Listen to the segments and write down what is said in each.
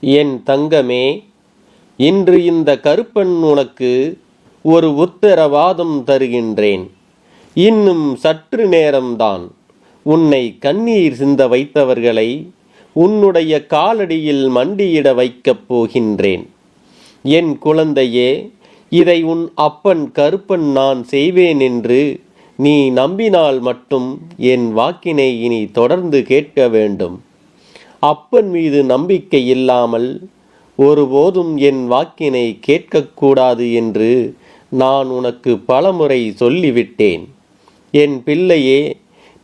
என் தங்கமே, இன்று இந்த கருப்பன் உனக்கு ஒரு உத்தரவாதம் தருகின்றேன். இன்னும் சற்று நேரம்தான். உன்னை கண்ணீர் சிந்த வைத்தவர்களை உன்னுடைய காலடியில் மண்டியிட வைக்கப் போகின்றேன். என் குழந்தையே, இதை உன் அப்பன் கருப்பன் நான் செய்வேன் என்று நீ நம்பினால் மட்டும் என் வாக்கினை இனி தொடர்ந்து கேட்க வேண்டும். அப்பன் மீது நம்பிக்கை இல்லாமல் ஒருபோதும் என் வாக்கினை கேட்கக்கூடாது என்று நான் உனக்கு பலமுறை சொல்லிவிட்டேன். என் பிள்ளையே,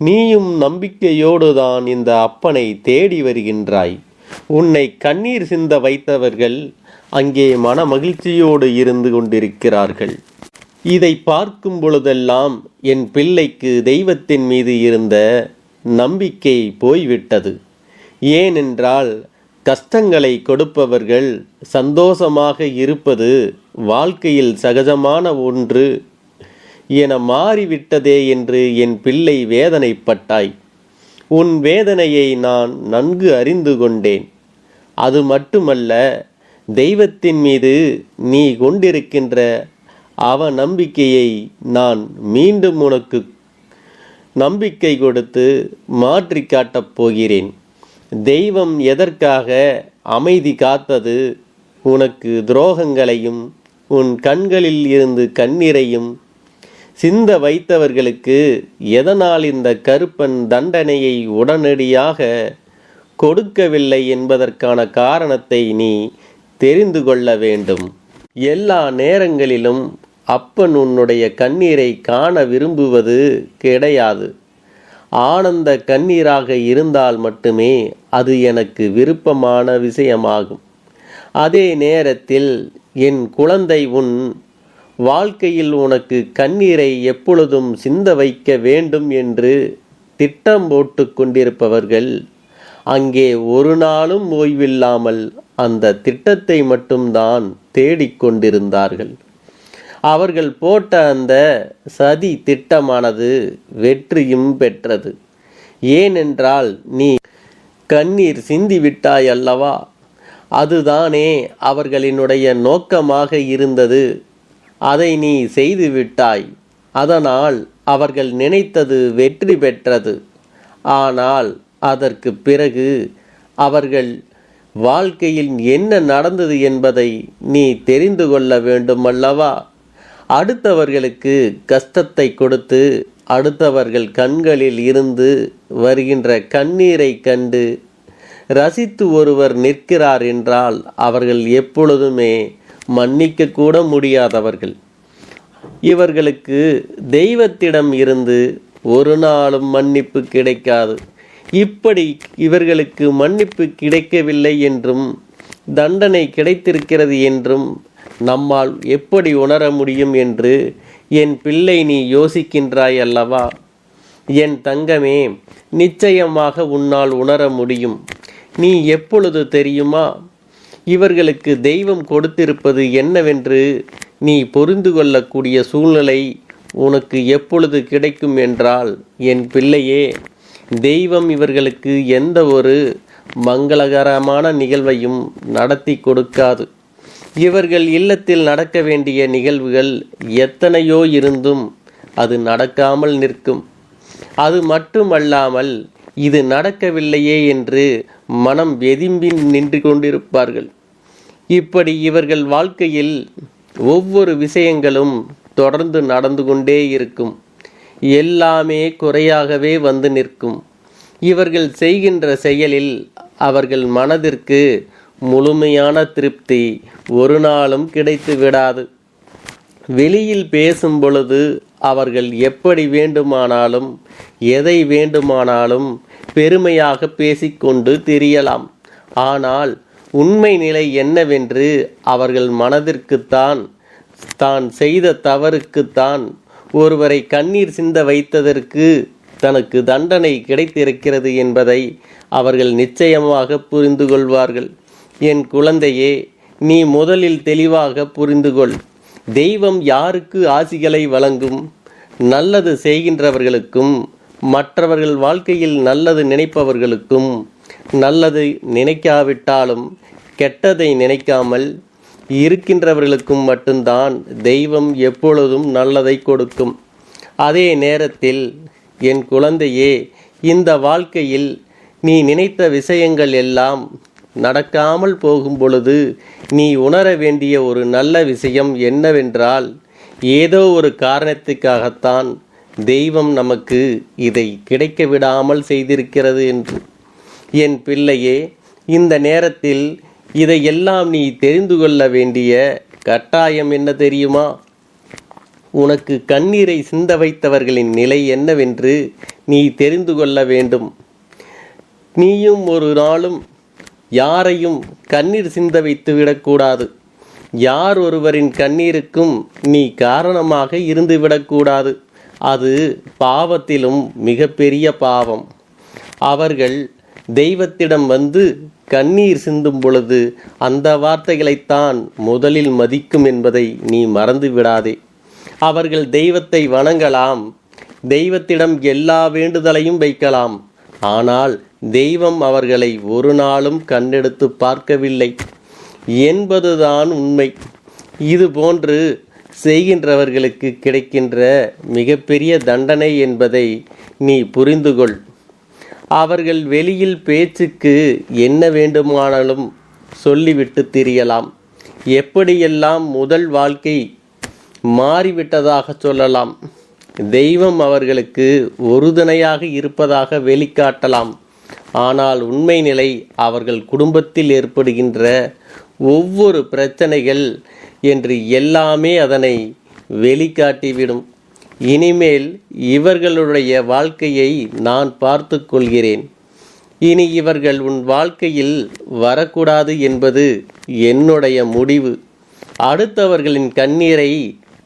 நீயும் நம்பிக்கையோடுதான் இந்த அப்பனை தேடி வருகின்றாய். உன்னை கண்ணீர் சிந்த வைத்தவர்கள் அங்கே மன மகிழ்ச்சியோடு இருந்து கொண்டிருக்கிறார்கள். இதை பார்க்கும் பொழுதெல்லாம் என் பிள்ளைக்கு தெய்வத்தின் மீது இருந்த நம்பிக்கை போய்விட்டது. ஏனென்றால் கஷ்டங்களை கொடுப்பவர்கள் சந்தோஷமாக இருப்பது வாழ்க்கையில் சகஜமான ஒன்று என மாறிவிட்டதே என்று என் பிள்ளை வேதனைப்பட்டாய். உன் வேதனையை நான் நன்கு அறிந்து கொண்டேன். அது மட்டுமல்ல, தெய்வத்தின் மீது நீ கொண்டிருக்கின்ற நம்பிக்கையை நான் மீண்டும் உனக்கு நம்பிக்கை கொடுத்து மாற்றி காட்டப் போகிறேன். தெய்வம் எதற்காக அமைதி காத்தது? உனக்கு துரோகங்களையும் உன் கண்களில் இருந்து கண்ணீரையும் சிந்த வைத்தவர்களுக்கு எதனால் இந்த கருப்பன் தண்டனையை உடனடியாக கொடுக்கவில்லை என்பதற்கான காரணத்தை நீ தெரிந்து கொள்ள வேண்டும். எல்லா நேரங்களிலும் அப்பன் உன்னுடைய கண்ணீரை காண விரும்புவது கிடையாது. ஆனந்த கண்ணீராக இருந்தால் மட்டுமே அது எனக்கு விருப்பமான விஷயமாகும். அதே நேரத்தில் என் குழந்தை, உன் வாழ்க்கையில் உனக்கு கண்ணீரை எப்பொழுதும் சிந்த வைக்க வேண்டும் என்று திட்டம் போட்டு கொண்டிருப்பவர்கள் அங்கே ஒரு நாளும் ஓய்வில்லாமல் அந்த திட்டத்தை மட்டும்தான் தேடிக்கொண்டிருந்தார்கள். அவர்கள் போட்ட அந்த சதி திட்டமானது வெற்றியும் பெற்றது. ஏனென்றால் நீ கண்ணீர் சிந்திவிட்டாய் அல்லவா? அதுதானே அவர்களினுடைய நோக்கமாக இருந்தது. அதை நீ செய்துவிட்டாய். அதனால் அவர்கள் நினைத்தது வெற்றி பெற்றது. ஆனால் அதற்கு பிறகு அவர்கள் வாழ்க்கையில் என்ன நடந்தது என்பதை நீ தெரிந்து கொள்ள வேண்டும் அல்லவா? அடுத்தவர்களுக்கு கஷ்டத்தை கொடுத்து அடுத்தவர்கள் கண்களில் இருந்து வருகின்ற கண்ணீரை கண்டு ரசித்து ஒருவர் நிற்கிறார் என்றால் அவர்கள் எப்பொழுதுமே மன்னிக்க கூட முடியாதவர்கள். இவர்களுக்கு தெய்வத்திடம் இருந்து ஒரு நாளும் மன்னிப்பு கிடைக்காது. இப்படி இவர்களுக்கு மன்னிப்பு கிடைக்கவில்லை என்றும் தண்டனை கிடைத்திருக்கிறது என்றும் நம்மால் எப்படி உணர முடியும் என்று என் பிள்ளை நீ யோசிக்கின்றாய் அல்லவா? என் தங்கமே, நிச்சயமாக உன்னால் உணர முடியும். நீ எப்பொழுது தெரியுமா இவர்களுக்கு தெய்வம் கொடுத்திருப்பது என்னவென்று நீ புரிந்து கொள்ளக்கூடிய சூழ்நிலை உனக்கு எப்பொழுது கிடைக்கும் என்றால், என் பிள்ளையே, தெய்வம் இவர்களுக்கு எந்த ஒரு மங்களகரமான நிகழ்வையும் நடத்தி கொடுக்காது. இவர்கள் இல்லத்தில் நடக்க வேண்டிய நிகழ்வுகள் எத்தனையோ இருந்தும் அது நடக்காமல் நிற்கும். அது மட்டுமல்லாமல் இது நடக்கவில்லையே என்று மனம் வெதும்பி நின்று கொண்டிருப்பார்கள். இப்படி இவர்கள் வாழ்க்கையில் ஒவ்வொரு விஷயங்களும் தொடர்ந்து நடந்து கொண்டே இருக்கும். எல்லாமே குறையாகவே வந்து நிற்கும். இவர்கள் செய்கின்ற செயலில் அவர்கள் மனதிற்கு முழுமையான திருப்தி ஒரு நாளும் கிடைத்து விடாது. வெளியில் பேசும் பொழுது அவர்கள் எப்படி வேண்டுமானாலும் எதை வேண்டுமானாலும் பெருமையாக பேசிக்கொண்டு திரியலாம். ஆனால் உண்மை நிலை என்னவென்று அவர்கள் மனதிற்குத்தான் தான் செய்த தவறுக்குத்தான் ஒருவரை கண்ணீர் சிந்த வைத்ததற்கு தனக்கு தண்டனை கிடைத்திருக்கிறது என்பதை அவர்கள் நிச்சயமாக புரிந்து கொள்வார்கள். என் குழந்தையே, நீ முதலில் தெளிவாக புரிந்து கொள். தெய்வம் யாருக்கு ஆசிகளை வழங்கும்? நல்லது செய்கின்றவர்களுக்கும் மற்றவர்கள் வாழ்க்கையில் நல்லது நினைப்பவர்களுக்கும், நல்லது நினைக்காவிட்டாலும் கெட்டதை நினைக்காமல் இருக்கின்றவர்களுக்கும் மட்டும்தான் தெய்வம் எப்பொழுதும் நல்லதை கொடுக்கும். அதே நேரத்தில் என் குழந்தையே, இந்த வாழ்க்கையில் நீ நினைத்த விஷயங்கள் எல்லாம் நடக்காமல் போகும் பொழுது நீ உணர வேண்டிய ஒரு நல்ல விஷயம் என்னவென்றால், ஏதோ ஒரு காரணத்துக்காகத்தான் தெய்வம் நமக்கு இதை கிடைக்க விடாமல் செய்திருக்கிறது என்று. என் பிள்ளையே, இந்த நேரத்தில் இதையெல்லாம் நீ தெரிந்து கொள்ள வேண்டிய கட்டாயம் என்ன தெரியுமா? உனக்கு கண்ணீரை சிந்த வைத்தவர்களின் நிலை என்னவென்று நீ தெரிந்து கொள்ள வேண்டும். நீயும் ஒரு நாளும் யாரையும் கண்ணீர் சிந்த வைத்து விடக்கூடாது. யார் ஒருவரின் கண்ணீருக்கும் நீ காரணமாக இருந்து விடக்கூடாது. அது பாவத்திலும் மிகப்பெரிய பாவம். அவர்கள் தெய்வத்திடம் வந்து கண்ணீர் சிந்தும் பொழுது அந்த வார்த்தைகளைத்தான் முதலில் மதிக்கும் என்பதை நீ மறந்து விடாதே. அவர்கள் தெய்வத்தை வணங்கலாம், தெய்வத்திடம் எல்லா வேண்டுதலையும் வைக்கலாம். ஆனால் தெய்வம் அவர்களை ஒரு நாளும் கண்ணெடுத்து பார்க்கவில்லை என்பதுதான் உண்மை. இது போன்று செய்கின்றவர்களுக்கு கிடைக்கின்ற மிகப்பெரிய தண்டனை என்பதை நீ புரிந்து கொள். அவர்கள் வெளியில் பேச்சுக்கு என்ன வேண்டுமானாலும் சொல்லிவிட்டு திரியலாம். எப்படியெல்லாம் முதல் வாழ்க்கை மாறிவிட்டதாக சொல்லலாம். தெய்வம் அவர்களுக்கு உறுதுணையாக இருப்பதாக வெளிக்காட்டலாம். ஆனால் உண்மை நிலை அவர்கள் குடும்பத்தில் ஏற்படுகின்ற ஒவ்வொரு பிரச்சனைகள் என்று எல்லாமே அதனை வெளிக்காட்டிவிடும். இனிமேல் இவர்களுடைய வாழ்க்கையை நான் பார்த்து கொள்கிறேன். இனி இவர்கள் உன் வாழ்க்கையில் வரக்கூடாது என்பது என்னுடைய முடிவு. அடுத்தவர்களின் கண்ணீரை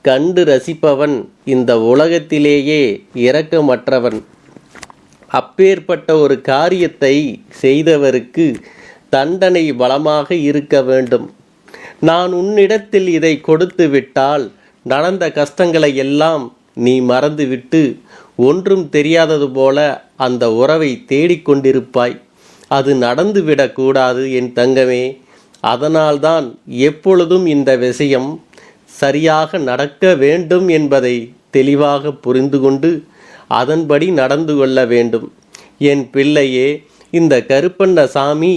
கண்டு ரசிப்பவன் இந்த உலகத்திலேயே இரக்கமற்றவன். அப்பேற்பட்ட ஒரு காரியத்தை செய்தவருக்கு தண்டனை பலமாக இருக்க வேண்டும். நான் உன்னிடத்தில் இதை கொடுத்து விட்டால் நடந்த கஷ்டங்களை எல்லாம் நீ மறந்துவிட்டு ஒன்றும் தெரியாதது போல அந்த உறவை தேடிக்கொண்டிருப்பாய். அது நடந்துவிடக்கூடாது என் தங்கமே. அதனால்தான் எப்பொழுதும் இந்த விஷயம் சரியாக நடக்க வேண்டும் என்பதை தெளிவாக புரிந்து கொண்டு அதன்படி நடந்து கொள்ள வேண்டும். என் பிள்ளையே, இந்த கருப்பண்ணசாமி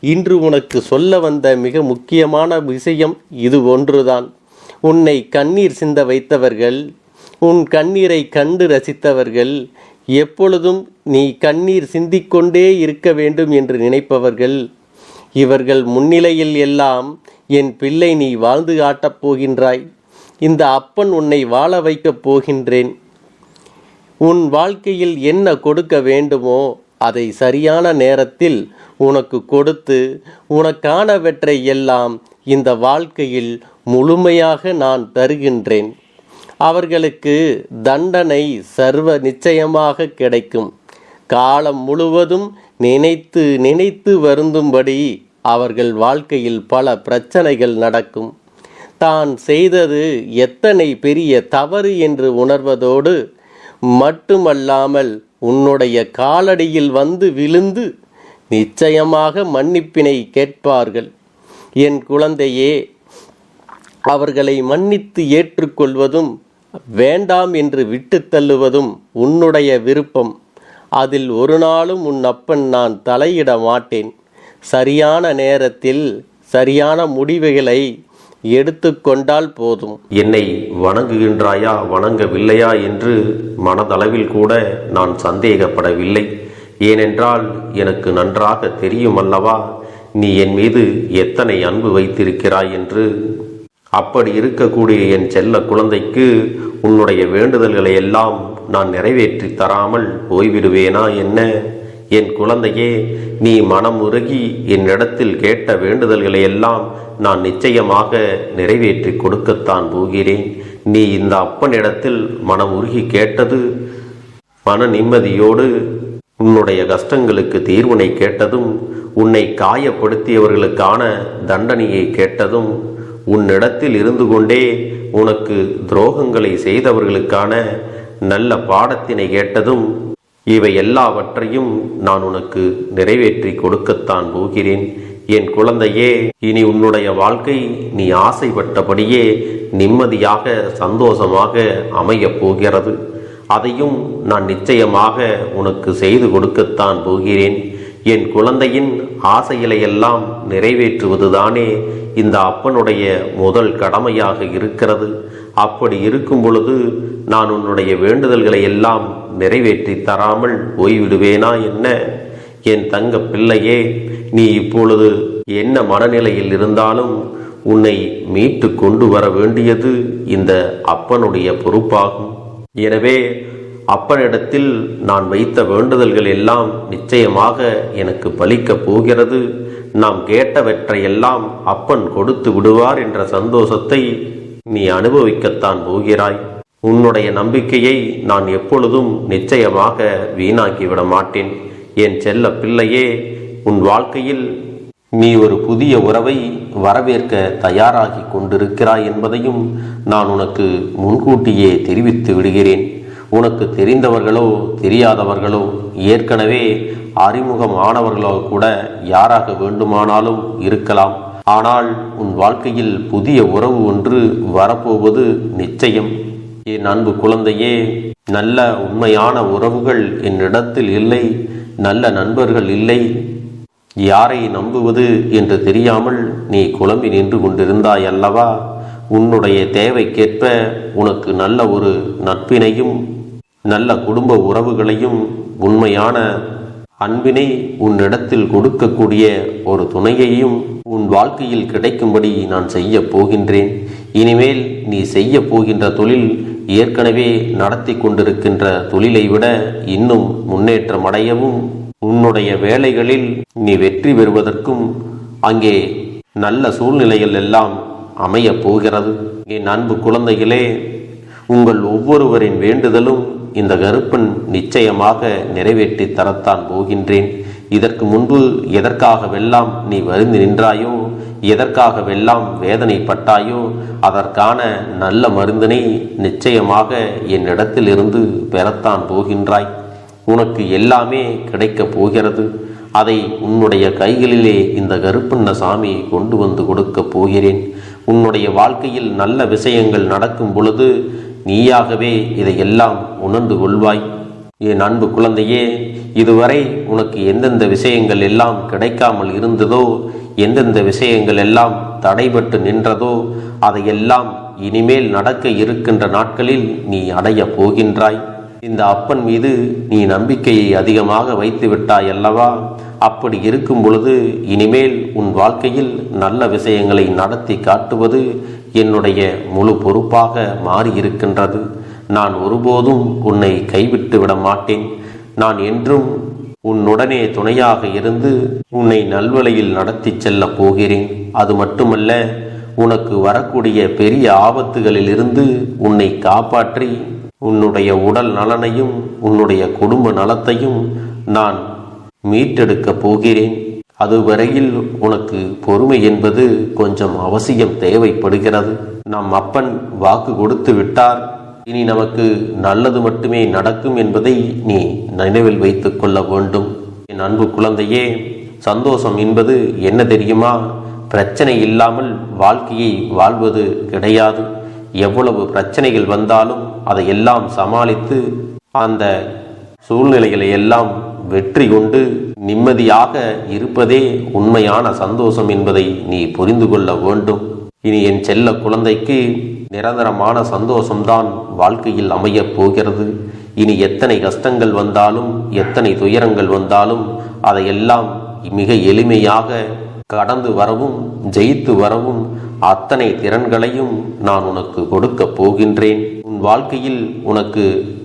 இன்று உனக்கு சொல்ல வந்த மிக முக்கியமான விஷயம் இது ஒன்றுதான். உன்னை கண்ணீர் சிந்த வைத்தவர்கள், உன் கண்ணீரை கண்டு ரசித்தவர்கள், எப்பொழுதும் நீ கண்ணீர் சிந்திக்கொண்டே இருக்க வேண்டும் என்று நினைப்பவர்கள், இவர்கள் முன்னிலையில் எல்லாம் என் பிள்ளை நீ வாழ்ந்து காட்டப் போகின்றாய். இந்த அப்பன் உன்னை வாழ வைக்கப் போகின்றேன். உன் வாழ்க்கையில் என்ன கொடுக்க வேண்டுமோ அதை சரியான நேரத்தில் உனக்கு கொடுத்து உனக்கானவற்றை எல்லாம் இந்த வாழ்க்கையில் முழுமையாக நான் தருகின்றேன். அவர்களுக்கு தண்டனை சர்வ நிச்சயமாக கிடைக்கும். காலம் முழுவதும் நினைத்து நினைத்து வருந்தும்படி அவர்கள் வாழ்க்கையில் பல பிரச்சனைகள் நடக்கும். தான் செய்தது எத்தனை பெரிய தவறு என்று உணர்வதோடு மட்டுமல்லாமல் உன்னுடைய காலடியில் வந்து விழுந்து நிச்சயமாக மன்னிப்பினை கேட்பார்கள். என் குழந்தையே, அவர்களை மன்னித்து ஏற்றுக்கொள்வதும் வேண்டாம் என்று விட்டு தள்ளுவதும் உன்னுடைய விருப்பம். அதில் ஒரு நாளும் உன் அப்பன் நான் தலையிட மாட்டேன். சரியான நேரத்தில் சரியான முடிவுகளை எடுத்துக்கொண்டால் போதும். என்னை வணங்குகின்றாயா வணங்கவில்லையா என்று மனதளவில் கூட நான் சந்தேகப்படவில்லை. ஏனென்றால் எனக்கு நன்றாக தெரியும் அல்லவா நீ என் மீது எத்தனை அன்பு வைத்திருக்கிறாய் என்று. அப்படி இருக்கக்கூடிய என் செல்ல குழந்தைக்கு உன்னுடைய வேண்டுதல்களை எல்லாம் நான் நிறைவேற்றி தராமல் போய்விடுவேனா என்ன? என் குழந்தையே, நீ மனம் உருகி என்னிடத்தில் கேட்ட வேண்டுதல்களை எல்லாம் நான் நிச்சயமாக நிறைவேற்றி கொடுக்கத்தான் போகிறேன். நீ இந்த அப்பனிடத்தில் மனம் உருகி கேட்டது, மன நிம்மதியோடு உன்னுடைய கஷ்டங்களுக்கு தீர்வினை கேட்டதும், உன்னை காயப்படுத்தியவர்களுக்கான தண்டனையை கேட்டதும், உன்னிடத்தில் இருந்து கொண்டே உனக்கு துரோகங்களை செய்தவர்களுக்கான நல்ல பாடத்தினை கேட்டதும், இவை எல்லாவற்றையும் நான் உனக்கு நிறைவேற்றி கொடுக்கத்தான் போகிறேன். என் குழந்தையே, இனி உன்னுடைய வாழ்க்கை நீ ஆசைப்பட்டபடியே நிம்மதியாக சந்தோஷமாக அமையப் போகிறது. அதையும் நான் நிச்சயமாக உனக்கு செய்து கொடுக்கத்தான் போகிறேன். என் குழந்தையின் ஆசைகளை எல்லாம் நிறைவேற்றுவதுதானே இந்த அப்பனுடைய முதல் கடமையாக இருக்கிறது. அப்படி இருக்கும் பொழுது நான் உன்னுடைய வேண்டுதல்களை எல்லாம் நிறைவேற்றி தராமல் போய்விடுவேனா என்ன? என் தங்க பிள்ளையே, நீ இப்பொழுது என்ன மனநிலையில் இருந்தாலும் உன்னை மீட்டு கொண்டு வர வேண்டியது இந்த அப்பனுடைய பொறுப்பாகும். எனவே அப்பனிடத்தில் நான் வைத்த வேண்டுதல்கள் எல்லாம் நிச்சயமாக எனக்கு பலிக்கப் போகிறது. நாம் கேட்டவற்றையெல்லாம் அப்பன் கொடுத்து விடுவார் என்ற சந்தோஷத்தை நீ அனுபவிக்கத்தான் போகிறாய். உன்னுடைய நம்பிக்கையை நான் எப்பொழுதும் நிச்சயமாக வீணாக்கிவிட மாட்டேன். என் செல்ல பிள்ளையே, உன் வாழ்க்கையில் நீ ஒரு புதிய உறவை வரவேற்க தயாராகி கொண்டிருக்கிறாய் என்பதையும் நான் உனக்கு முன்கூட்டியே தெரிவித்து விடுகிறேன். உனக்கு தெரிந்தவர்களோ தெரியாதவர்களோ, ஏற்கனவே அறிமுகமானவர்களோ கூட யாராக வேண்டுமானாலும் இருக்கலாம். ஆனால் உன் வாழ்க்கையில் புதிய உறவு ஒன்று வரப்போவது நிச்சயம். என் அன்பு குழந்தையே, நல்ல உண்மையான உறவுகள் என்னிடத்தில் இல்லை, நல்ல நண்பர்கள் இல்லை. யாரை நம்புவது என்று தெரியாமல் நீ குழம்பி நின்று கொண்டிருந்தாய் அல்லவா? உன்னுடைய தேவைக்கேற்ப உனக்கு நல்ல ஒரு நட்பினையும் நல்ல குடும்ப உறவுகளையும் உண்மையான அன்பினை உன்னிடத்தில் கொடுக்கக்கூடிய ஒரு துணையையும் உன் வாழ்க்கையில் கிடைக்கும்படி நான் செய்ய போகின்றேன். இனிமேல் நீ செய்ய போகின்ற தொழில் ஏற்கனவே நடத்தி கொண்டிருக்கின்ற தொழிலை விட இன்னும் முன்னேற்றம் அடையவும், உன்னுடைய வேலைகளில் நீ வெற்றி பெறுவதற்கும் அங்கே நல்ல சூழ்நிலைகள் எல்லாம் அமையப் போகிறது. என் அன்பு குழந்தைகளே, உங்கள் ஒவ்வொருவரின் வேண்டுதலும் இந்த கருப்பன் நிச்சயமாக நிறைவேற்றி தரத்தான் போகின்றேன். இதற்கு முன்பு எதற்காகவெல்லாம் நீ வருந்தி நின்றாயோ, எதற்காகவெல்லாம் வேதனைப்பட்டாயோ, அதற்கான நல்ல மருந்தினை நிச்சயமாக என்னிடத்திலிருந்து பெறத்தான் போகின்றாய். உனக்கு எல்லாமே கிடைக்கப் போகிறது. அதை உன்னுடைய கைகளிலே இந்த கருப்பண்ண சாமி கொண்டு வந்து கொடுக்கப் போகிறேன். உன்னுடைய வாழ்க்கையில் நல்ல விஷயங்கள் நடக்கும் பொழுது நீயாகவே இதையெல்லாம் உணர்ந்து கொள்வாய். என் அன்பு குழந்தையே, இதுவரை உனக்கு எந்தெந்த விஷயங்கள் எல்லாம் கிடைக்காமல் இருந்ததோ, எந்தெந்த விஷயங்கள் எல்லாம் தடைபட்டு நின்றதோ, அதையெல்லாம் இனிமேல் நடக்க இருக்கின்ற நாட்களில் நீ அடைய போகின்றாய். இந்த அப்பன் மீது நீ நம்பிக்கையை அதிகமாக வைத்து விட்டாய் அல்லவா? அப்படி இருக்கும் பொழுது இனிமேல் உன் வாழ்க்கையில் நல்ல விஷயங்களை நடத்தி காட்டுவது என்னுடைய முழு பொறுப்பாக மாறியிருக்கின்றது. நான் ஒருபோதும் உன்னை கைவிட்டு விட மாட்டேன். நான் என்றும் உன்னுடனே துணையாக இருந்து உன்னை நல்வழியில் நடத்தி செல்ல போகிறேன். அது மட்டுமல்ல, உனக்கு வரக்கூடிய பெரிய ஆபத்துகளில் இருந்து உன்னை காப்பாற்றி உன்னுடைய உடல் நலனையும் உன்னுடைய குடும்ப நலத்தையும் நான் மீட்டெடுக்க போகிறேன். அதுவரையில் உனக்கு பொறுமை என்பது கொஞ்சம் அவசியம் தேவைப்படுகிறது. நம் அப்பன் வாக்கு கொடுத்து விட்டார். இனி நமக்கு நல்லது மட்டுமே நடக்கும் என்பதை நீ நினைவில் வைத்துக் கொள்ள வேண்டும். என் அன்பு குழந்தையே, சந்தோஷம் என்பது என்ன தெரியுமா? பிரச்சனை இல்லாமல் வாழ்க்கையை வாழ்வது கிடையாது. எவ்வளவு பிரச்சனைகள் வந்தாலும் அதையெல்லாம் சமாளித்து அந்த சூழ்நிலைகளை எல்லாம் வெற்றி கொண்டு நிம்மதியாக இருப்பதே உண்மையான சந்தோஷம் என்பதை நீ புரிந்து கொள்ள வேண்டும். இனி என் செல்ல குழந்தைக்கு நிரந்தரமான சந்தோஷம்தான் வாழ்க்கையில் அமையப் போகிறது. இனி எத்தனை கஷ்டங்கள் வந்தாலும், எத்தனை துயரங்கள் வந்தாலும் அதையெல்லாம் மிக எளிமையாக கடந்து வரவும் ஜெயித்து வரவும் அத்தனை திறன்களையும் நான் உனக்கு கொடுக்க போகின்றேன். உன் வாழ்க்கையில் உனக்கு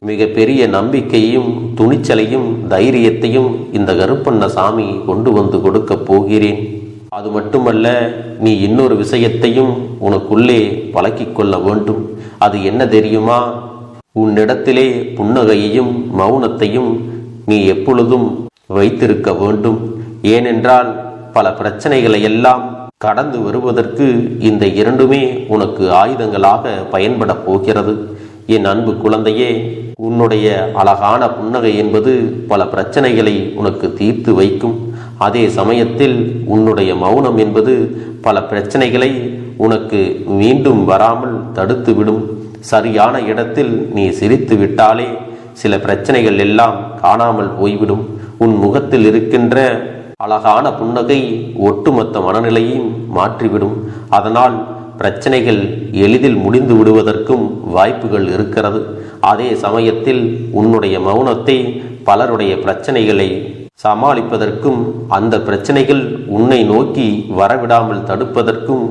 மிக பெரிய நம்பிக்கையையும் துணிச்சலையும் தைரியத்தையும் இந்த கருப்பண்ண சாமி கொண்டு வந்து கொடுக்க போகிறேன். அது மட்டுமல்ல, நீ இன்னொரு விஷயத்தையும் உனக்குள்ளே பழக்கிக் கொள்ள வேண்டும். அது என்ன தெரியுமா? உன்னிடத்திலே புன்னகையையும் மௌனத்தையும் நீ எப்பொழுதும் வைத்திருக்க வேண்டும். ஏனென்றால் பல பிரச்சனைகளை எல்லாம் கடந்து வருவதற்கு இந்த இரண்டுமே உனக்கு ஆயுதங்களாக பயன்பட போகிறது. என் அன்பு குழந்தையே, உன்னுடைய அழகான புன்னகை என்பது பல பிரச்சனைகளை உனக்கு தீர்த்து வைக்கும். அதே சமயத்தில் உன்னுடைய மௌனம் என்பது பல பிரச்சனைகளை உனக்கு மீண்டும் வராமல் தடுத்துவிடும். சரியான இடத்தில் நீ சிரித்து விட்டாலே சில பிரச்சனைகள் எல்லாம் காணாமல் போய்விடும். உன் முகத்தில் இருக்கின்ற அழகான புன்னகை ஒட்டுமொத்த மனநிலையும் மாற்றிவிடும். அதனால் பிரச்சனைகள் எளிதில் முடிந்து விடுவதற்கும் வாய்ப்புகள் இருக்கிறது. அதே சமயத்தில் உன்னுடைய மௌனத்தை பலருடைய பிரச்சனைகளை சமாளிப்பதற்கும் அந்த பிரச்சனைகள் உன்னை நோக்கி வரவிடாமல் தடுப்பதற்கும்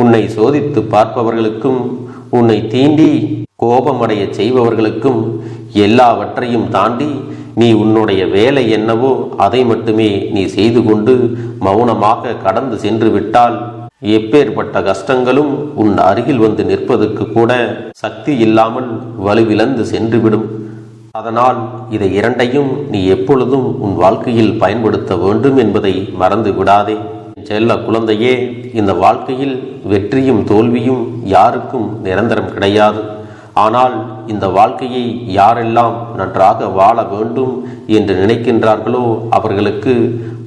உன்னை சோதித்து பார்ப்பவர்களுக்கும் உன்னை தீண்டி கோபமடைய செய்பவர்களுக்கும் எல்லாவற்றையும் தாண்டி நீ உன்னுடைய வேலை என்னவோ அதை மட்டுமே நீ செய்து கொண்டு மௌனமாக கடந்து சென்று விட்டால் எப்பேற்பட்ட கஷ்டங்களும் உன் அருகில் வந்து நிற்பதற்கு கூட சக்தி இல்லாமல் வலுவிழந்து சென்றுவிடும். அதனால் இதை இரண்டையும் நீ எப்பொழுதும் உன் வாழ்க்கையில் பயன்படுத்த வேண்டும் என்பதை மறந்து விடாதே. செல்ல குழந்தையே, இந்த வாழ்க்கையில் வெற்றியும் தோல்வியும் யாருக்கும் நிரந்தரம் கிடையாது. ஆனால் இந்த வாழ்க்கையை யாரெல்லாம் நன்றாக வாழ வேண்டும் என்று நினைக்கின்றார்களோ அவர்களுக்கு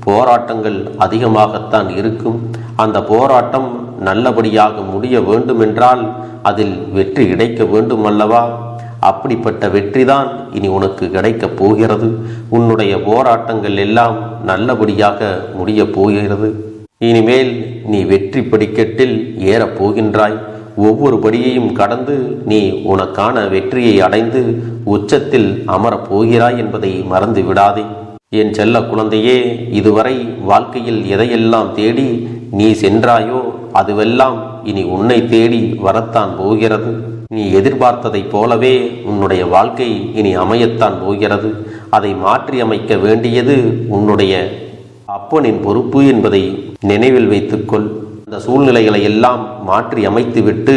போராட்டங்கள் அதிகமாகத்தான் இருக்கும். அந்த போராட்டம் நல்லபடியாக முடிய வேண்டுமென்றால் அதில் வெற்றி கிடைக்க வேண்டும் அல்லவா? அப்படிப்பட்ட வெற்றிதான் இனி உனக்கு கிடைக்கப் போகிறது. உன்னுடைய போராட்டங்கள் எல்லாம் நல்லபடியாக முடியப் போகிறது. இனிமேல் நீ வெற்றி படிக்கட்டில் ஏறப் போகின்றாய். ஒவ்வொரு படியையும் கடந்து நீ உனக்கான வெற்றியை அடைந்து உச்சத்தில் அமரப் போகிறாய் என்பதை மறந்து விடாதே. என் செல்ல குழந்தையே, இதுவரை வாழ்க்கையில் எதையெல்லாம் தேடி நீ சென்றாயோ அதுவெல்லாம் இனி உன்னை தேடி வரத்தான் போகிறது. நீ எதிர்பார்த்ததைப் போலவே உன்னுடைய வாழ்க்கை இனி அமையத்தான் போகிறது. அதை மாற்றி அமைக்க வேண்டியது உன்னுடைய அப்பனின் பொறுப்பு என்பதை நினைவில் வைத்துக்கொள். அந்த சூழ்நிலைகளை எல்லாம் மாற்றி அமைத்துவிட்டு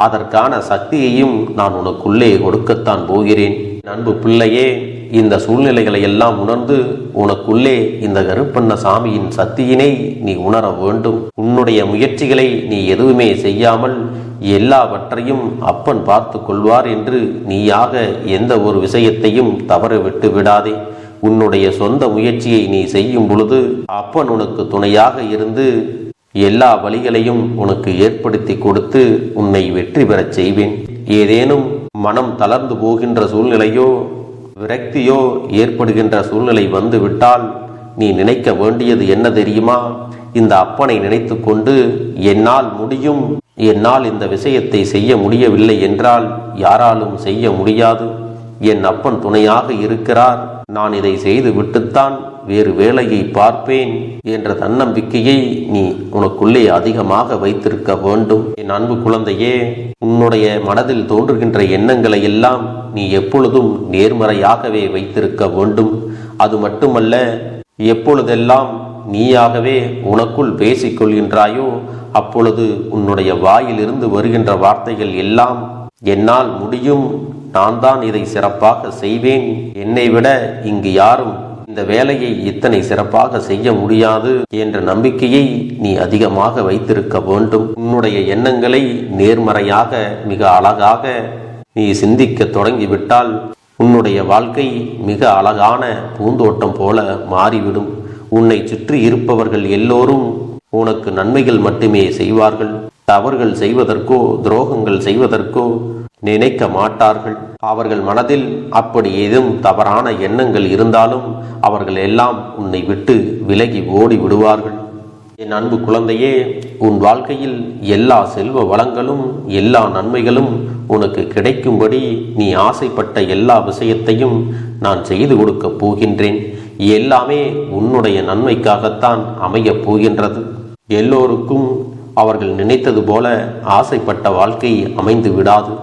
அதற்கான சக்தியையும் நான் உனக்குள்ளே கொடுக்கத்தான் போகிறேன். அன்பு பிள்ளையே, இந்த சூழ்நிலைகளை எல்லாம் உணர்ந்து உனக்குள்ளே இந்த கருப்பண்ண சாமியின் சக்தியினை நீ உணர வேண்டும். உன்னுடைய முயற்சிகளை நீ எதுவுமே செய்யாமல் எல்லாவற்றையும் அப்பன் பார்த்து கொள்வார் என்று நீயாக எந்த ஒரு விஷயத்தையும் தவற விட்டு விடாதே. உன்னுடைய சொந்த முயற்சியை நீ செய்யும் பொழுது அப்பன் உனக்கு துணையாக இருந்து எல்லா வழிகளையும் உனக்கு ஏற்படுத்தி கொடுத்து உன்னை வெற்றி பெறச் செய்வேன். ஏதேனும் மனம் தளர்ந்து போகின்ற சூழ்நிலையோ விரக்தியோ ஏற்படுகின்ற சூழ்நிலை வந்து விட்டால் நீ நினைக்க வேண்டியது என்ன தெரியுமா? இந்த அப்பனை நினைத்து கொண்டு என்னால் முடியும், என்னால் இந்த விஷயத்தை செய்ய முடியவில்லை என்றால் யாராலும் செய்ய முடியாது, என் அப்பன் துணையாக இருக்கிறார், நான் இதை செய்து விட்டுத்தான் வேறு வேலையை பார்ப்பேன் என்ற தன்னம்பிக்கையை நீ உனக்குள்ளே அதிகமாக வைத்திருக்க வேண்டும். என் அன்பு குழந்தையே, உன்னுடைய மனதில் தோன்றுகின்ற எண்ணங்களை எல்லாம் நீ எப்பொழுதும் நேர்மறையாகவே வைத்திருக்க வேண்டும். அது மட்டுமல்ல, எப்பொழுதெல்லாம் நீயாகவே உனக்குள் பேசிக்கொள்கின்றாயோ அப்பொழுது உன்னுடைய வாயிலிருந்து வருகின்ற வார்த்தைகள் எல்லாம் என்னால் முடியும், நான் தான் இதை சிறப்பாக செய்வேன், என்னை விட இங்கு யாரும் இந்த வேலையை இத்தனை சிறப்பாக செய்ய முடியாது என்ற நம்பிக்கையை நீ அதிகமாக வைத்திருக்க வேண்டும். உன்னுடைய எண்ணங்களை நேர்மறையாக மிக அழகாக நீ சிந்திக்க தொடங்கிவிட்டால் உன்னுடைய வாழ்க்கை மிக அழகான பூந்தோட்டம் போல மாறிவிடும். உன்னை சுற்றி இருப்பவர்கள் எல்லோரும் உனக்கு நன்மைகள் மட்டுமே செய்வார்கள். தவறுகள் செய்வதற்கோ துரோகங்கள் செய்வதற்கோ நினைக்க மாட்டார்கள். அவர்கள் மனதில் அப்படி ஏதும் தவறான எண்ணங்கள் இருந்தாலும் அவர்கள் எல்லாம் உன்னை விட்டு விலகி ஓடி விடுவார்கள். என் அன்பு குழந்தையே, உன் வாழ்க்கையில் எல்லா செல்வ வளங்களும் எல்லா நன்மைகளும் உனக்கு கிடைக்கும்படி நீ ஆசைப்பட்ட எல்லா விஷயத்தையும் நான் செய்து கொடுக்கப் போகின்றேன். எல்லாமே உன்னுடைய நன்மைக்காகத்தான் அமையப் போகின்றது. எல்லோருக்கும் அவர்கள் நினைத்தது போல ஆசைப்பட்ட வாழ்க்கை அமைந்து விடாது.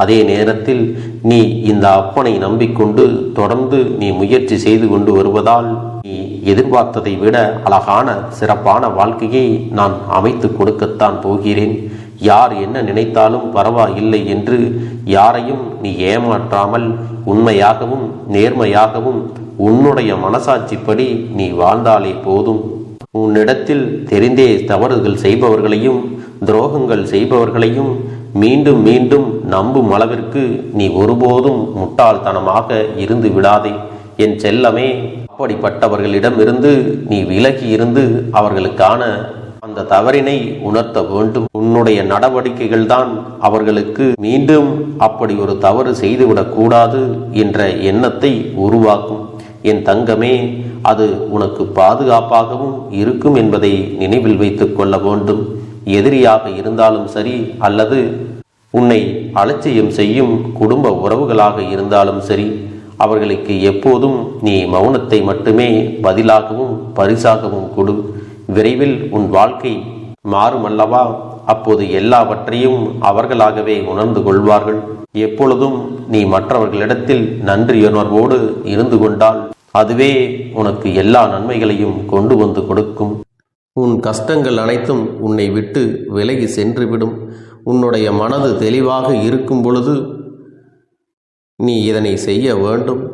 அதே நேரத்தில் நீ இந்த அப்பனை நம்பிக்கொண்டு தொடர்ந்து நீ முயற்சி செய்து கொண்டு வருவதால் நீ எதிர்பார்த்ததை விட அழகான சிறப்பான வாழ்க்கையை நான் அமைத்து கொடுக்கத்தான் போகிறேன். யார் என்ன நினைத்தாலும் பரவாயில்லை என்று யாரையும் நீ ஏமாற்றாமல் உண்மையாகவும் நேர்மையாகவும் உன்னுடைய மனசாட்சிப்படி நீ வாழ்ந்தாலே போதும். உன்னிடத்தில் தெரிந்தே தவறுகள் செய்பவர்களையும் துரோகங்கள் செய்பவர்களையும் மீண்டும் மீண்டும் நம்பும் அளவிற்கு நீ ஒருபோதும் முட்டாள்தனமாக இருந்து விடாதே. என் செல்லமே, அப்படிப்பட்டவர்களிடமிருந்து நீ விலகி இருந்து அவர்களுக்கான அந்த தவறினை உணர்த்த வேண்டும். உன்னுடைய நடவடிக்கைகள் தான் அவர்களுக்கு மீண்டும் அப்படி ஒரு தவறு செய்துவிடக் கூடாது என்ற எண்ணத்தை உருவாக்கும். என் தங்கமே, அது உனக்கு பாதுகாப்பாகவும் இருக்கும் என்பதை நினைவில் வைத்துக் கொள்ள வேண்டும். எதிரியாக இருந்தாலும் சரி, அல்லது உன்னை அலட்சியம் செய்யும் குடும்ப உறவுகளாக இருந்தாலும் சரி, அவர்களுக்கு எப்போதும் நீ மௌனத்தை மட்டுமே பதிலாகவும் பரிசாகவும் கொடு. விரைவில் உன் வாழ்க்கை மாறுமல்லவா? அப்போது எல்லாவற்றையும் அவர்களாகவே உணர்ந்து கொள்வார்கள். எப்பொழுதும் நீ மற்றவர்களிடத்தில் நன்றியுணர்வோடு இருந்து கொண்டால் அதுவே உனக்கு எல்லா நன்மைகளையும் கொண்டு வந்து கொடுக்கும். உன் கஷ்டங்கள் அனைத்தும் உன்னை விட்டு விலகி சென்றுவிடும். உன்னுடைய மனது தெளிவாக இருக்கும் பொழுது நீ இதனை செய்ய வேண்டும்.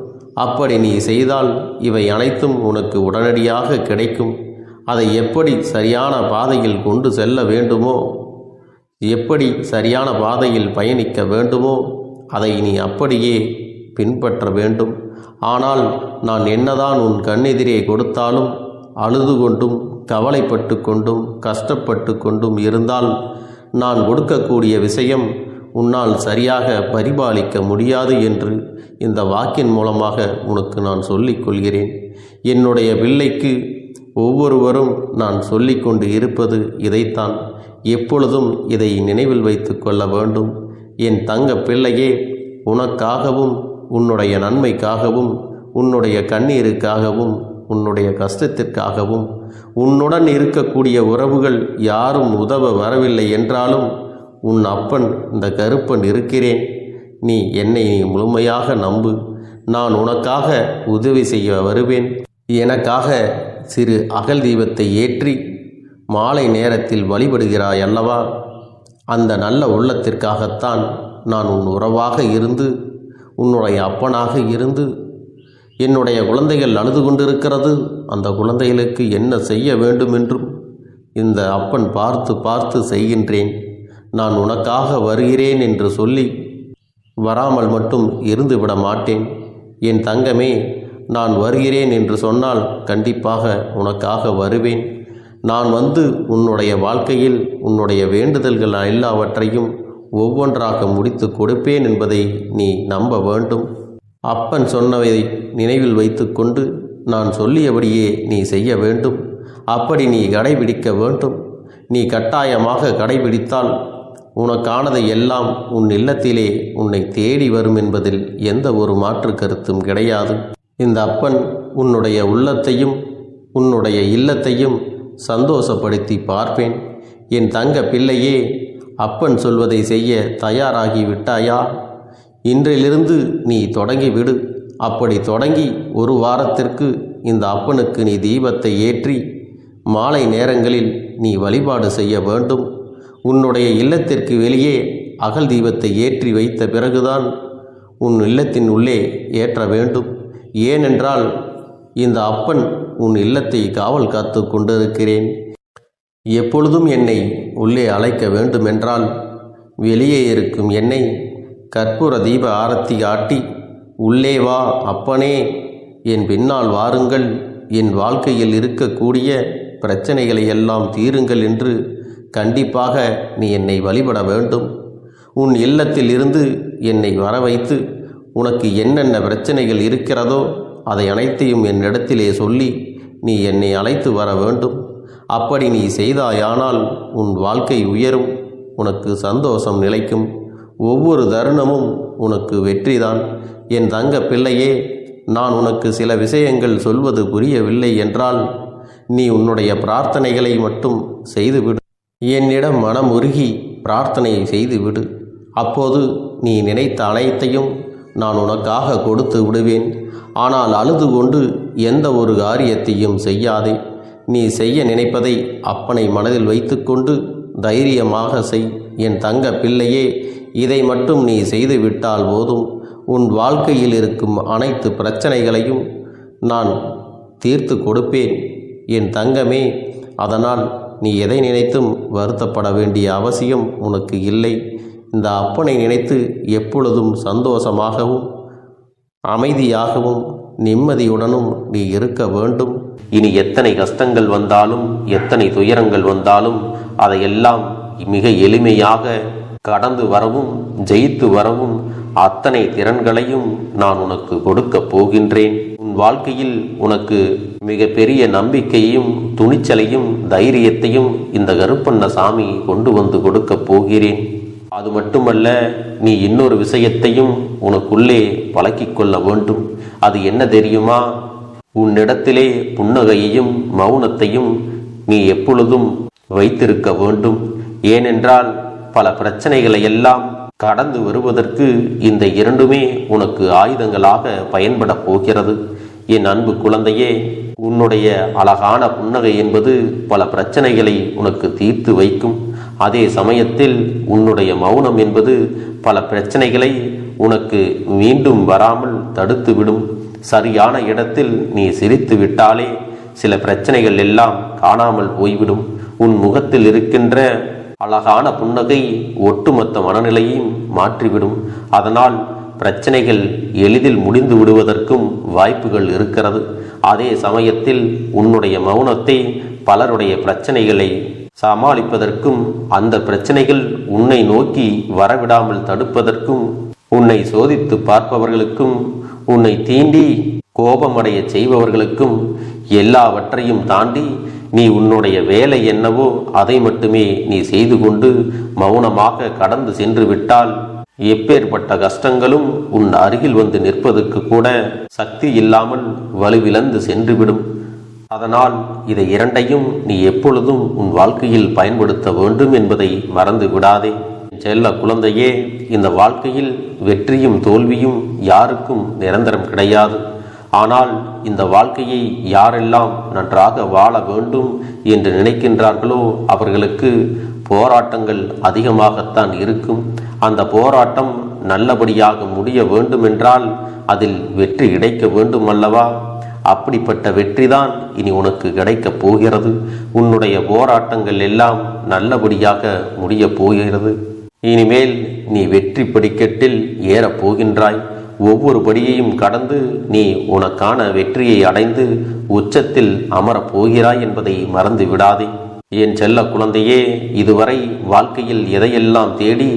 அப்படி நீ செய்தால் இவை அனைத்தும் உனக்கு உடனடியாக கிடைக்கும். அதை எப்படி சரியான பாதையில் கொண்டு செல்ல வேண்டுமோ, எப்படி சரியான பாதையில் பயணிக்க வேண்டுமோ அதை நீ அப்படியே பின்பற்ற வேண்டும். ஆனால் நான் என்னதான் உன் கண்ணெதிரே கொடுத்தாலும் அழுது கொண்டும் கவலைப்பட்டு கொண்டும் கஷ்டப்பட்டு கொண்டும் இருந்தால் நான் கொடுக்கக்கூடிய விஷயம் உன்னால் சரியாக பரிபாலிக்க முடியாது என்று இந்த வாக்கின் மூலமாக உனக்கு நான் சொல்லிக் கொள்கிறேன். என்னுடைய பிள்ளைக்கு ஒவ்வொருவரும் நான் சொல்லிக்கொண்டு இருப்பது இதைத்தான். எப்பொழுதும் இதை நினைவில் வைத்து கொள்ள வேண்டும். என் தங்க பிள்ளையே, உனக்காகவும் உன்னுடைய நன்மைக்காகவும் உன்னுடைய கண்ணீருக்காகவும் உன்னுடைய கஷ்டத்திற்காகவும் உன்னுடன் இருக்கக்கூடிய உறவுகள் யாரும் உதவ வரவில்லை என்றாலும் உன் அப்பன் இந்த கருப்பன் இருக்கிறேன். நீ என்னை முழுமையாக நம்பு. நான் உனக்காக உதவி செய்ய வருவேன். எனக்காக சிறு அகல் தீபத்தை ஏற்றி மாலை நேரத்தில் வழிபடுகிறாய் அல்லவா? அந்த நல்ல உள்ளத்திற்காகத்தான் நான் உன் உறவாக இருந்து உன்னுடைய அப்பனாக இருந்து என்னுடைய குழந்தைகள் அழுது கொண்டிருக்கிறது, அந்த குழந்தைகளுக்கு என்ன செய்ய வேண்டும் என்றும் இந்த அப்பன் பார்த்து பார்த்து செய்கின்றேன். நான் உனக்காக வருகிறேன் என்று சொல்லி வராமல் மட்டும் இருந்து விட மாட்டேன். என் தங்கமே, நான் வருகிறேன் என்று சொன்னால் கண்டிப்பாக உனக்காக வருவேன். நான் வந்து உன்னுடைய வாழ்க்கையில் உன்னுடைய வேண்டுதல்கள் எல்லாவற்றையும் ஒவ்வொன்றாக முடித்து கொடுப்பேன் என்பதை நீ நம்ப வேண்டும். அப்பன் சொன்னதை நினைவில் வைத்து கொண்டு நான் சொல்லியபடியே நீ செய்ய வேண்டும். அப்படி நீ கடைபிடிக்க வேண்டும். நீ கட்டாயமாக கடைபிடித்தால் உனக்கானதை எல்லாம் உன் இல்லத்திலே உன்னை தேடி வரும் என்பதில் எந்த ஒரு மாற்று கருத்தும் கிடையாது. இந்த அப்பன் உன்னுடைய உள்ளத்தையும் உன்னுடைய இல்லத்தையும் சந்தோஷப்படுத்தி பார்ப்பேன். என் தங்க பிள்ளையே, அப்பன் சொல்வதை செய்ய தயாராகி விட்டாயா? இன்றிலிருந்து நீ தொடங்கிவிடு. அப்படி தொடங்கி ஒரு வாரத்திற்கு இந்த அப்பனுக்கு நீ தீபத்தை ஏற்றி மாலை நேரங்களில் நீ வழிபாடு செய்ய வேண்டும். உன்னுடைய இல்லத்திற்கு வெளியே அகல் தீபத்தை ஏற்றி வைத்த பிறகுதான் உன் இல்லத்தின் உள்ளே ஏற்ற வேண்டும். ஏனென்றால் இந்த அப்பன் உன் இல்லத்தை காவல் காத்து கொண்டிருக்கிறேன். எப்பொழுதும் என்னை உள்ளே அழைக்க வேண்டுமென்றால் வெளியே இருக்கும் என்னை கற்பூர தீப ஆரத்தி ஆட்டி உள்ளே வா அப்பனே, என் பின்னால் வாருங்கள், என் வாழ்க்கையில் இருக்கக்கூடிய பிரச்சனைகளை எல்லாம் தீருங்கள் என்று கண்டிப்பாக நீ என்னை வழிபட வேண்டும். உன் இல்லத்தில் இருந்து என்னை வர வைத்து உனக்கு என்னென்ன பிரச்சனைகள் இருக்கிறதோ அதை அனைத்தையும் என்னிடத்திலே சொல்லி நீ என்னை அழைத்து வர வேண்டும். அப்படி நீ செய்தாயானால் உன் வாழ்க்கை உயரும், உனக்கு சந்தோஷம் நிலைக்கும். ஒவ்வொரு தருணமும் உனக்கு வெற்றிதான். என் தங்க பிள்ளையே, நான் உனக்கு சில விஷயங்கள் சொல்வது புரியவில்லை என்றால் நீ உன்னுடைய பிரார்த்தனைகளை மட்டும் செய்துவிடு. என்னிடம் மனமுருகி பிரார்த்தனை செய்துவிடு. அப்போது நீ நினைத்த அனைத்தையும் நான் உனக்காக கொடுத்து விடுவேன். ஆனால் அழுது கொண்டு எந்த ஒரு காரியத்தையும் செய்யாதே. நீ செய்ய நினைப்பதை அப்பனை மனதில் வைத்துக்கொண்டு தைரியமாக செய். என் தங்க பிள்ளையே, இதை மட்டும் நீ செய்துவிட்டால் போதும். உன் வாழ்க்கையில் இருக்கும் அனைத்து பிரச்சனைகளையும் நான் தீர்த்து கொடுப்பேன் என் தங்கமே. அதனால் நீ எதை நினைத்தும் வருத்தப்பட வேண்டிய அவசியம் உனக்கு இல்லை. இந்த அப்பனை நினைத்து எப்பொழுதும் சந்தோஷமாகவும் அமைதியாகவும் நிம்மதியுடனும் நீ இருக்க வேண்டும். இனி எத்தனை கஷ்டங்கள் வந்தாலும் எத்தனை துயரங்கள் வந்தாலும் அதையெல்லாம் மிக எளிமையாக கடந்து வரவும் ஜெயித்து வரவும் அத்தனை திறன்களையும் நான் உனக்கு கொடுக்க போகின்றேன். உன் வாழ்க்கையில் உனக்கு மிக பெரிய நம்பிக்கையும் துணிச்சலையும் தைரியத்தையும் இந்த கருப்பண்ணசாமி கொண்டு வந்து கொடுக்க போகிறேன். அது மட்டுமல்ல, நீ இன்னொரு விஷயத்தையும் உனக்குள்ளே பழக்கிக் கொள்ள வேண்டும். அது என்ன தெரியுமா? உன்னிடத்திலே புன்னகையையும் மௌனத்தையும் நீ எப்பொழுதும் வைத்திருக்க வேண்டும். ஏனென்றால் பல பிரச்சனைகளை எல்லாம் கடந்து வருவதற்கு இந்த இரண்டுமே உனக்கு ஆயுதங்களாக பயன்பட போகிறது. என் அன்பு குழந்தையே, உன்னுடைய அழகான புன்னகை என்பது பல பிரச்சனைகளை உனக்கு தீர்த்து வைக்கும். அதே சமயத்தில் உன்னுடைய மௌனம் என்பது பல பிரச்சனைகளை உனக்கு மீண்டும் வராமல் தடுத்து விடும். சரியான இடத்தில் நீ சிரித்து விட்டாலே சில பிரச்சனைகள் எல்லாம் காணாமல் போய்விடும். உன் முகத்தில் இருக்கின்ற அழகான புன்னகை ஒட்டுமொத்த மனநிலையும் மாற்றிவிடும். அதனால் பிரச்சனைகள் எளிதில் முடிந்து விடுவதற்கும் வாய்ப்புகள் இருக்கிறது. அதே சமயத்தில் உன்னுடைய மௌனத்தை பலருடைய பிரச்சனைகளை சமாளிப்பதற்கும் அந்த பிரச்சனைகள் உன்னை நோக்கி வரவிடாமல் தடுப்பதற்கும் உன்னை சோதித்து பார்ப்பவர்களுக்கும் உன்னை தீண்டி கோபமடைய செய்பவர்களுக்கும் எல்லாவற்றையும் தாண்டி நீ உன்னுடைய வேலை என்னவோ அதை மட்டுமே நீ செய்து கொண்டு மௌனமாக கடந்து சென்று விட்டால் எப்பேற்பட்ட கஷ்டங்களும் உன் அருகில் வந்து நிற்பதற்கு கூட சக்தி இல்லாமல் வலுவிழந்து சென்றுவிடும். அதனால் இதை இரண்டையும் நீ எப்பொழுதும் உன் வாழ்க்கையில் பயன்படுத்த வேண்டும் என்பதை மறந்து விடாதே. செல்ல குழந்தையே, இந்த வாழ்க்கையில் வெற்றியும் தோல்வியும் யாருக்கும் நிரந்தரம் கிடையாது. ஆனால் இந்த வாழ்க்கையை யாரெல்லாம் நன்றாக வாழ வேண்டும் என்று நினைக்கின்றார்களோ அவர்களுக்கு போராட்டங்கள் அதிகமாகத்தான் இருக்கும். அந்த போராட்டம் நல்லபடியாக முடிய வேண்டுமென்றால் அதில் வெற்றி கிடைக்க வேண்டும் அல்லவா? அப்படிப்பட்ட வெற்றிதான் இனி உனக்கு கிடைக்கப் போகிறது. உன்னுடைய போராட்டங்கள் எல்லாம் நல்லபடியாக முடிய போகிறது. இனிமேல் நீ வெற்றி படிக்கட்டில் ஏறப் போகின்றாய். ஒவ்வொரு படியையும் கடந்து நீ உனக்கான வெற்றியை அடைந்து உச்சத்தில் அமரப் போகிறாய் என்பதை மறந்து விடாதே. என் செல்ல குழந்தையே, இதுவரை வாழ்க்கையில் எதையெல்லாம் தேடி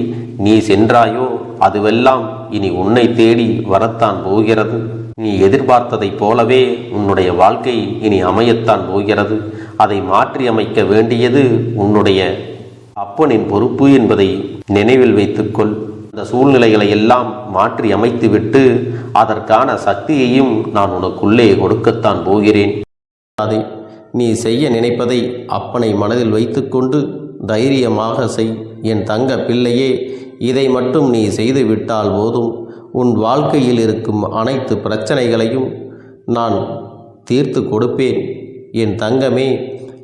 நீ சென்றாயோ அதுவெல்லாம் இனி உன்னை தேடி வரத்தான் போகிறது. நீ எதிர்பார்த்ததைப் போலவே உன்னுடைய வாழ்க்கை இனி அமையத்தான் போகிறது. அதை மாற்றி அமைக்க வேண்டியது உன்னுடைய அப்பனின் பொறுப்பு என்பதை நினைவில் வைத்துக்கொள். அந்த சூழ்நிலைகளை எல்லாம் மாற்றி அமைத்துவிட்டு அதற்கான சக்தியையும் நான் உனக்குள்ளே கொடுக்கத்தான் போகிறேன். அதை நீ செய்ய நினைப்பதை அப்பனை மனதில் வைத்துக்கொண்டு தைரியமாக செய். என் தங்க பிள்ளையே, இதை மட்டும் நீ செய்து விட்டால் போதும். உன் வாழ்க்கையில் இருக்கும் அனைத்து பிரச்சனைகளையும் நான் தீர்த்து கொடுப்பேன் என் தங்கமே.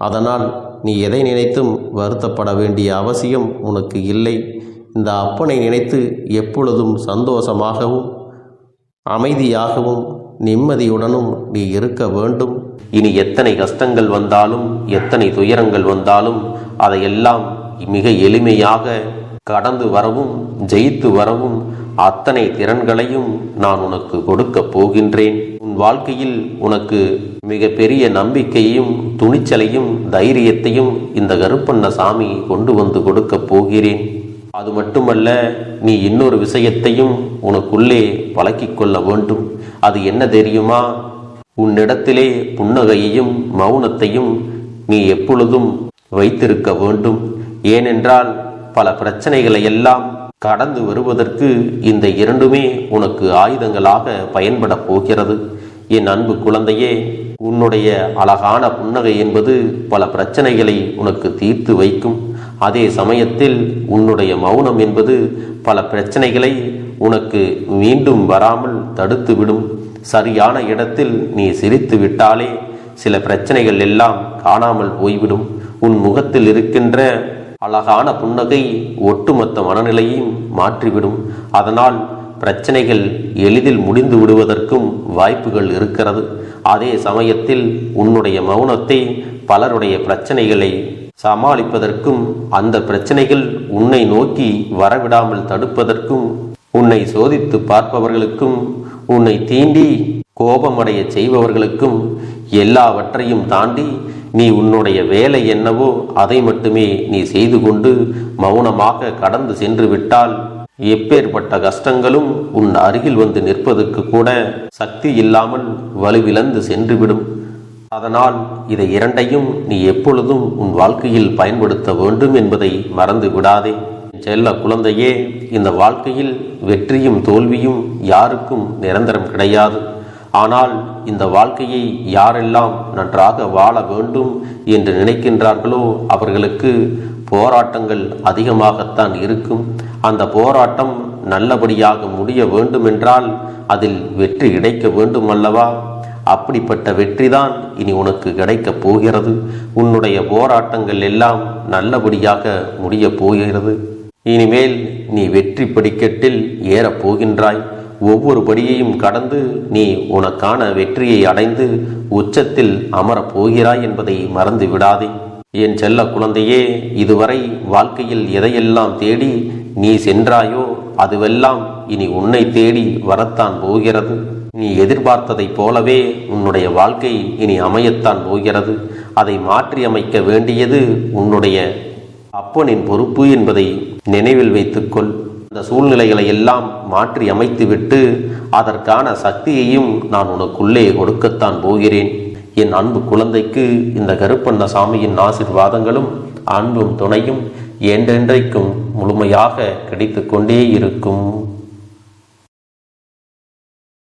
அதனால் நீ எதை நினைத்தும் வருத்தப்பட வேண்டிய அவசியம் உனக்கு இல்லை. இந்த அப்பனை நினைத்து எப்பொழுதும் சந்தோஷமாகவும் அமைதியாகவும் நிம்மதியுடனும் நீ இருக்க வேண்டும். இனி எத்தனை கஷ்டங்கள் வந்தாலும் எத்தனை துயரங்கள் வந்தாலும் அதையெல்லாம் மிக எளிமையாக கடந்து வரவும் ஜெயித்து வரவும் அத்தனை திறன்களையும் நான் உனக்கு கொடுக்க போகின்றேன். உன் வாழ்க்கையில் உனக்கு மிக பெரிய நம்பிக்கையையும் துணிச்சலையும் தைரியத்தையும் இந்த கருப்பண்ணசாமி கொண்டு வந்து கொடுக்க போகிறேன். அது மட்டுமல்ல, நீ இன்னொரு விஷயத்தையும் உனக்குள்ளே பழக்கிக் கொள்ள வேண்டும். அது என்ன தெரியுமா? உன்னிடத்திலே புன்னகையையும் மௌனத்தையும் நீ எப்பொழுதும் வைத்திருக்க வேண்டும். ஏனென்றால் பல பிரச்சனைகளை எல்லாம் கடந்து வருவதற்கு இந்த இரண்டுமே உனக்கு ஆயுதங்களாக பயன்பட போகிறது. என் அன்பு குழந்தையே, உன்னுடைய அழகான புன்னகை என்பது பல பிரச்சனைகளை உனக்கு தீர்த்து வைக்கும். அதே சமயத்தில் உன்னுடைய மௌனம் என்பது பல பிரச்சனைகளை உனக்கு மீண்டும் வராமல் தடுத்து விடும். சரியான இடத்தில் நீ சிரித்து விட்டாலே சில பிரச்சனைகள் எல்லாம் காணாமல் போய்விடும். உன் முகத்தில் இருக்கின்ற அழகான புன்னகை ஒட்டுமொத்த மனநிலையையும் மாற்றிவிடும். அதனால் பிரச்சனைகள் எளிதில் முடிந்து விடுவதற்கும் வாய்ப்புகள் இருக்கிறது. அதே சமயத்தில் உன்னுடைய மௌனத்தை பலருடைய பிரச்சனைகளை சமாளிப்பதற்கும் அந்த பிரச்சனைகள் உன்னை நோக்கி வரவிடாமல் தடுப்பதற்கும் உன்னை சோதித்து பார்ப்பவர்களுக்கும் உன்னை தீண்டி கோபமடைய செய்பவர்களுக்கும் எல்லாவற்றையும் தாண்டி நீ உன்னுடைய வேலை என்னவோ அதை மட்டுமே நீ செய்து கொண்டு மௌனமாக கடந்து சென்று விட்டால் எப்பேற்பட்ட கஷ்டங்களும் உன் அருகில் வந்து நிற்பதற்கு கூட சக்தி இல்லாமல் வலுவிழந்து சென்றுவிடும். அதனால் இதை இரண்டையும் நீ எப்பொழுதும் உன் வாழ்க்கையில் பயன்படுத்த வேண்டும் என்பதை மறந்து விடாதே. செல்ல குழந்தையே, இந்த வாழ்க்கையில் வெற்றியும் தோல்வியும் யாருக்கும் நிரந்தரம் கிடையாது. ஆனால் இந்த வாழ்க்கையை யாரெல்லாம் நன்றாக வாழ வேண்டும் என்று நினைக்கின்றார்களோ அவர்களுக்கு போராட்டங்கள் அதிகமாகத்தான் இருக்கும். அந்த போராட்டம் நல்லபடியாக முடிய வேண்டுமென்றால் அதில் வெற்றி கிடைக்க வேண்டும் அல்லவா? அப்படிப்பட்ட வெற்றிதான் இனி உனக்கு கிடைக்கப் போகிறது. உன்னுடைய போராட்டங்கள் எல்லாம் நல்லபடியாக முடியப் போகிறது. இனிமேல் நீ வெற்றி படிக்கட்டில் ஏறப் போகின்றாய். ஒவ்வொரு படியையும் கடந்து நீ உனக்கான வெற்றியை அடைந்து உச்சத்தில் அமரப் போகிறாய் என்பதை மறந்து விடாதே. என் செல்ல குழந்தையே, இதுவரை வாழ்க்கையில் எதையெல்லாம் தேடி நீ சென்றாயோ அதுவெல்லாம் இனி உன்னை தேடி வரத்தான் போகிறது. நீ எதிர்பார்த்ததைப் போலவே உன்னுடைய வாழ்க்கை இனி அமையத்தான் போகிறது. அதை மாற்றி அமைக்க வேண்டியது உன்னுடைய அப்பனின் பொறுப்பு என்பதை நினைவில் வைத்துக்கொள். அந்த சூழ்நிலைகளை எல்லாம் மாற்றி அமைத்துவிட்டு அதற்கான சக்தியையும் நான் உனக்குள்ளே கொடுக்கத்தான் போகிறேன். என் அன்பு குழந்தைக்கு இந்த கருப்பண்ணசாமியின் ஆசீர்வாதங்களும் அன்பும் துணையும் என்றென்றைக்கும் முழுமையாக கிடைத்து கொண்டே இருக்கும்.